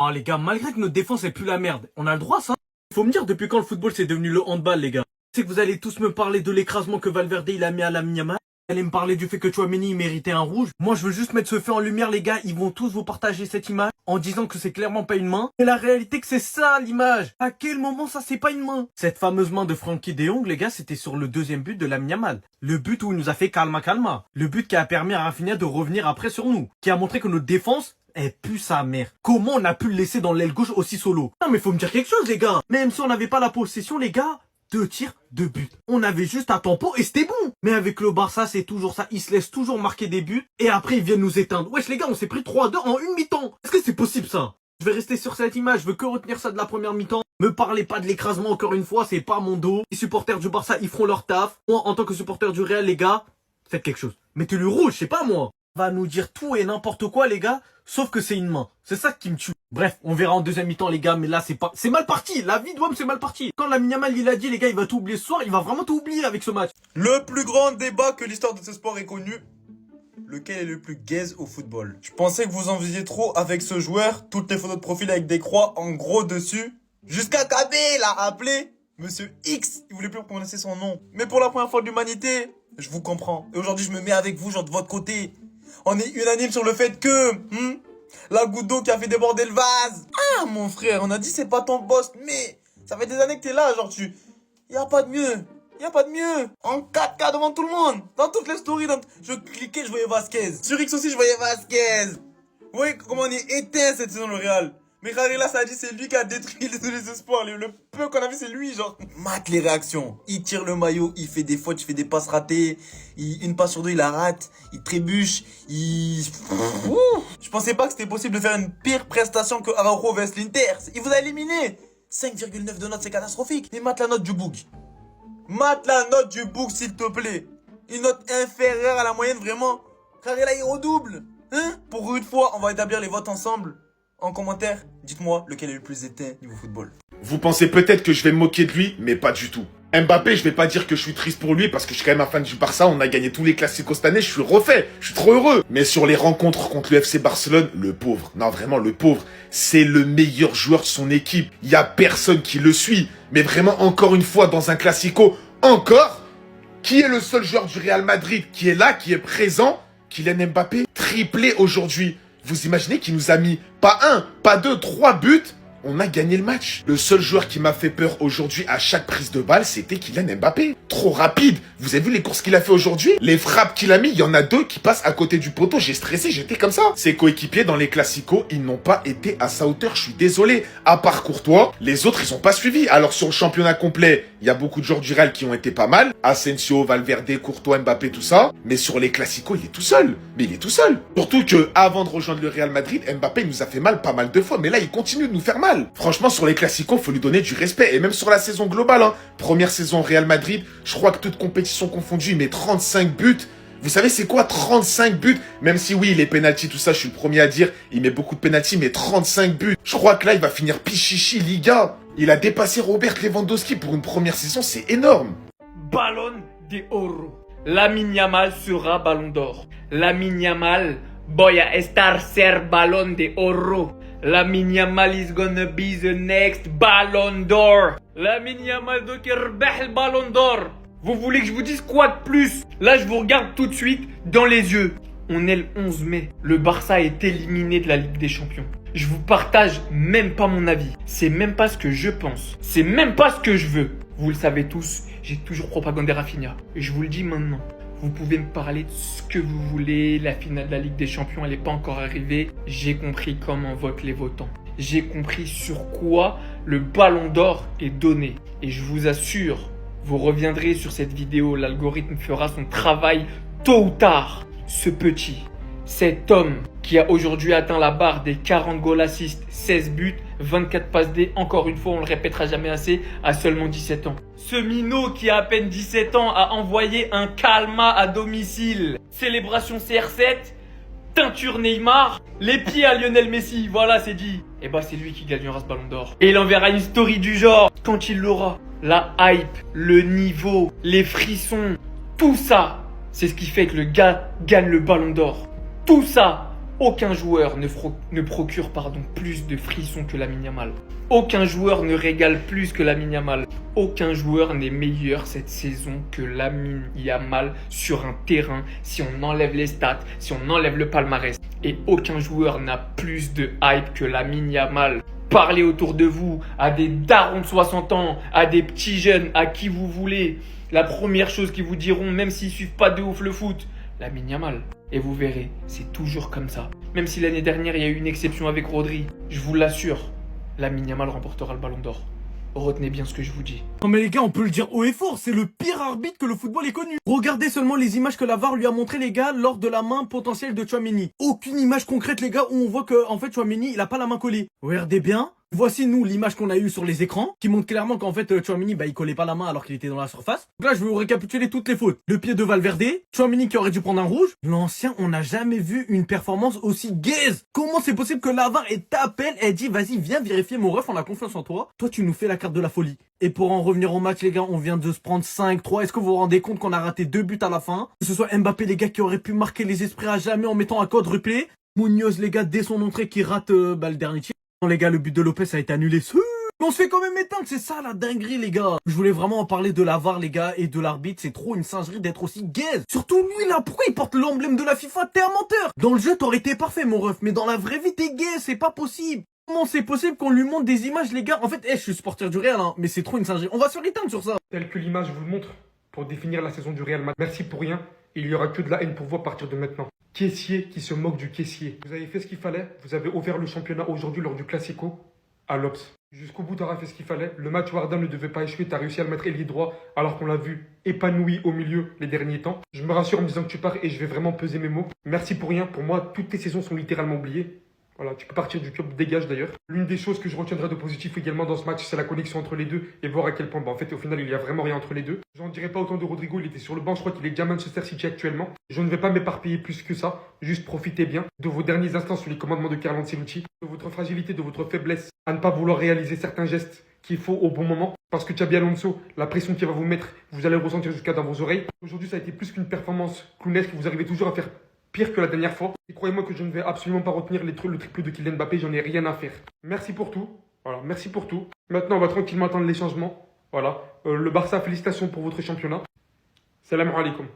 Oh les gars, malgré que notre défense est plus la merde, on a le droit ça? Faut me dire depuis quand le football c'est devenu le handball les gars. C'est que vous allez tous me parler de l'écrasement que Valverde il a mis à Lamine Yamal. Vous allez me parler du fait que Tchouaméni méritait un rouge. Moi je veux juste mettre ce fait en lumière les gars, ils vont tous vous partager cette image en disant que c'est clairement pas une main. Et la réalité que c'est ça l'image. À quel moment ça c'est pas une main? Cette fameuse main de Frankie de Jong les gars, c'était sur le deuxième but de Lamine Yamal. Le but où il nous a fait calma calma. Le but qui a permis à Rafinha de revenir après sur nous. Qui a montré que notre défense pue sa mère. Comment on a pu le laisser dans l'aile gauche aussi solo? Non mais faut me dire quelque chose les gars. Même si on n'avait pas la possession les gars, 2 tirs, 2 buts. On avait juste un tempo et c'était bon. Mais avec le Barça c'est toujours ça. Ils se laissent toujours marquer des buts et après ils viennent nous éteindre. Wesh les gars, on s'est pris 3-2 en une mi-temps. Est-ce que c'est possible ça? Je vais rester sur cette image, je veux que retenir ça de la première mi-temps. Me parlez pas de l'écrasement encore une fois, c'est pas mon dos. Les supporters du Barça ils feront leur taf. Moi en tant que supporter du Real les gars, faites quelque chose. Mettez-le rouge, c'est pas moi. Va nous dire tout et n'importe quoi les gars, sauf que c'est une main. C'est ça qui me tue. Bref, on verra en deuxième mi-temps les gars, mais là c'est mal parti. La vie d'Ouam c'est mal parti. Quand Lamine Yamal il a dit les gars, il va tout oublier ce soir, il va vraiment tout oublier avec ce match. Le plus grand débat que l'histoire de ce sport ait connu. Lequel est le plus gaze au football? Je pensais que vous en faisiez trop avec ce joueur. Toutes les photos de profil avec des croix en gros dessus. Jusqu'à KB l'a appelé Monsieur X. Il voulait plus prononcer son nom. Mais pour la première fois de l'humanité, je vous comprends. Et aujourd'hui je me mets avec vous, genre de votre côté. On est unanime sur le fait que la goutte d'eau qui a fait déborder le vase. Ah mon frère, on a dit c'est pas ton boss, mais ça fait des années que t'es là, genre y a pas de mieux. Y a pas de mieux. En 4K devant tout le monde. Dans toutes les stories, je cliquais, je voyais Vasquez. Sur X aussi, je voyais Vasquez. Vous voyez comment on est éteint cette saison le Real. Mais Kharila, ça a dit c'est lui qui a détruit les espoirs. Le peu qu'on a vu, c'est lui, genre. Mate les réactions. Il tire le maillot, il fait des fautes, il fait des passes ratées. Une passe sur deux, il la rate. Il trébuche. Je pensais pas que c'était possible de faire une pire prestation que Araujo vs l'Inter. Il vous a éliminé. 5,9 de note, c'est catastrophique. Mais mate la note du book. Mate la note du book, s'il te plaît. Une note inférieure à la moyenne, vraiment. Kharila, il redouble. Hein? Pour une fois, on va établir les votes ensemble. En commentaire, dites-moi lequel est le plus éteint niveau football. Vous pensez peut-être que je vais me moquer de lui, mais pas du tout. Mbappé, je vais pas dire que je suis triste pour lui parce que je suis quand même un fan du Barça, on a gagné tous les classicos cette année, je suis refait, je suis trop heureux. Mais sur les rencontres contre le FC Barcelone, le pauvre, non vraiment le pauvre, c'est le meilleur joueur de son équipe. Il y a personne qui le suit. Mais vraiment encore une fois dans un classico, encore, qui est le seul joueur du Real Madrid qui est là, qui est présent? Kylian Mbappé, triplé aujourd'hui. Vous imaginez qu'il nous a mis pas un, pas deux, 3 buts? On a gagné le match. Le seul joueur qui m'a fait peur aujourd'hui à chaque prise de balle, c'était Kylian Mbappé. Trop rapide. Vous avez vu les courses qu'il a fait aujourd'hui? Les frappes qu'il a mis, il y en a 2 qui passent à côté du poteau. J'ai stressé, j'étais comme ça. Ses coéquipiers dans les classicos, ils n'ont pas été à sa hauteur. Je suis désolé. À part Courtois, les autres, ils ont pas suivi. Alors sur le championnat complet, il y a beaucoup de joueurs du Real qui ont été pas mal. Asensio, Valverde, Courtois, Mbappé, tout ça. Mais sur les classicos, il est tout seul. Mais il est tout seul. Surtout que avant de rejoindre le Real Madrid, Mbappé nous a fait mal pas mal de fois. Mais là, il continue de nous faire mal. Franchement, sur les classicos, faut lui donner du respect. Et même sur la saison globale, hein. Première saison Real Madrid, je crois que toute compétition confondue, il met 35 buts. Vous savez c'est quoi 35 buts? Même si oui, les pénaltys, tout ça, je suis le premier à dire, il met beaucoup de pénaltys, mais 35 buts. Je crois que là, il va finir Pichichi, Liga. Il a dépassé Robert Lewandowski pour une première saison, c'est énorme. Ballon d'Oro. Lamine Yamal sera Ballon d'Or. Lamine Yamal voy a estar ser Ballon d'Oro. Lamine Yamal is gonna be the next Ballon d'Or. Lamine Yamal doit يربح le Ballon d'Or. Vous voulez que je vous dise quoi de plus? Là, je vous regarde tout de suite dans les yeux. On est le 11 mai. Le Barça est éliminé de la Ligue des Champions. Je vous partage même pas mon avis. C'est même pas ce que je pense. C'est même pas ce que je veux. Vous le savez tous, j'ai toujours propagandé Rafinha. Et je vous le dis maintenant. Vous pouvez me parler de ce que vous voulez. La finale de la Ligue des Champions, elle n'est pas encore arrivée. J'ai compris comment votent les votants. J'ai compris sur quoi le Ballon d'Or est donné. Et je vous assure, vous reviendrez sur cette vidéo. L'algorithme fera son travail tôt ou tard. Ce petit, cet homme qui a aujourd'hui atteint la barre des 40 goals assists, 16 buts, 24 passes D, encore une fois, on le répétera jamais assez, à seulement 17 ans. Ce minot qui a à peine 17 ans a envoyé un calma à domicile. Célébration CR7, teinture Neymar, les pieds à Lionel Messi, voilà c'est dit. Et bah c'est lui qui gagnera ce Ballon d'Or. Et il enverra une story du genre, quand il l'aura. La hype, le niveau, les frissons, tout ça, c'est ce qui fait que le gars gagne le Ballon d'Or. Tout ça, Aucun joueur ne procure plus de frissons que Lamine Yamal. Aucun joueur ne régale plus que Lamine Yamal. Aucun joueur n'est meilleur cette saison que Lamine Yamal sur un terrain si on enlève les stats, si on enlève le palmarès. Et aucun joueur n'a plus de hype que Lamine Yamal. Parlez autour de vous à des darons de 60 ans, à des petits jeunes, à qui vous voulez. La première chose qu'ils vous diront, même s'ils suivent pas de ouf le foot, Lamine Yamal. Et vous verrez, c'est toujours comme ça. Même si l'année dernière, il y a eu une exception avec Rodri, je vous l'assure, Lamine Yamal remportera le Ballon d'Or. Retenez bien ce que je vous dis. Non mais les gars, on peut le dire haut et fort, c'est le pire arbitre que le football ait connu. Regardez seulement les images que la VAR lui a montré les gars lors de la main potentielle de Tchouaméni. Aucune image concrète les gars où on voit que en fait Tchouaméni il a pas la main collée. Regardez bien. Voici nous l'image qu'on a eue sur les écrans qui montre clairement qu'en fait Tchouaméni il collait pas la main alors qu'il était dans la surface. Donc là je vais vous récapituler toutes les fautes. Le pied de Valverde, Tchouaméni qui aurait dû prendre un rouge. L'ancien, on n'a jamais vu une performance aussi gaze. Comment c'est possible que la VAR t'appelle, elle dit vas-y viens vérifier mon ref, on a confiance en toi. Toi tu nous fais la carte de la folie. Et pour en revenir au match les gars, on vient de se prendre 5-3. Est-ce que vous vous rendez compte qu'on a raté 2 buts à la fin? Que ce soit Mbappé les gars qui aurait pu marquer les esprits à jamais en mettant un quadruplé. Munoz les gars dès son entrée qui rate le dernier tir. Non les gars, le but de Lopez a été annulé. Mais on se fait quand même éteindre, c'est ça la dinguerie les gars. Je voulais vraiment en parler de la VAR les gars et de l'arbitre, c'est trop une singerie d'être aussi gaze. Surtout lui là, pourquoi il porte l'emblème de la FIFA? T'es un menteur. Dans le jeu t'aurais été parfait mon ref, mais dans la vraie vie t'es gaze, c'est pas possible. Comment c'est possible qu'on lui montre des images les gars? En fait, je suis supporter du Real hein, mais c'est trop une singerie. On va se faire éteindre sur ça. Tel que l'image vous le montre, pour définir la saison du Real Madrid. Merci pour rien, il y aura que de la haine pour vous à partir de maintenant. Caissier qui se moque du caissier. Vous avez fait ce qu'il fallait, vous avez ouvert le championnat aujourd'hui lors du Classico à l'Obs. Jusqu'au bout, tu auras fait ce qu'il fallait. Le match Warden ne devait pas échouer, tu as réussi à le mettre ailier droit alors qu'on l'a vu épanoui au milieu les derniers temps. Je me rassure en me disant que tu pars et je vais vraiment peser mes mots. Merci pour rien, pour moi, toutes tes saisons sont littéralement oubliées. Voilà, tu peux partir du club, dégage d'ailleurs. L'une des choses que je retiendrai de positif également dans ce match, c'est la connexion entre les deux et voir à quel point, en fait, au final, il n'y a vraiment rien entre les deux. J'en dirai pas autant de Rodrigo, il était sur le banc, je crois qu'il est déjà à Manchester City actuellement. Je ne vais pas m'éparpiller plus que ça, juste profitez bien de vos derniers instants sous les commandements de Carlo Ancelotti, de votre fragilité, de votre faiblesse à ne pas vouloir réaliser certains gestes qu'il faut au bon moment. Parce que Xabi Alonso, la pression qu'il va vous mettre, vous allez le ressentir jusqu'à dans vos oreilles. Aujourd'hui, ça a été plus qu'une performance clownesque, vous arrivez toujours à faire pire que la dernière fois. Et croyez-moi que je ne vais absolument pas retenir le triple de Kylian Mbappé, j'en ai rien à faire. Merci pour tout. Voilà, merci pour tout. Maintenant, on va tranquillement attendre les changements. Voilà. Le Barça, félicitations pour votre championnat. Salam alaikum.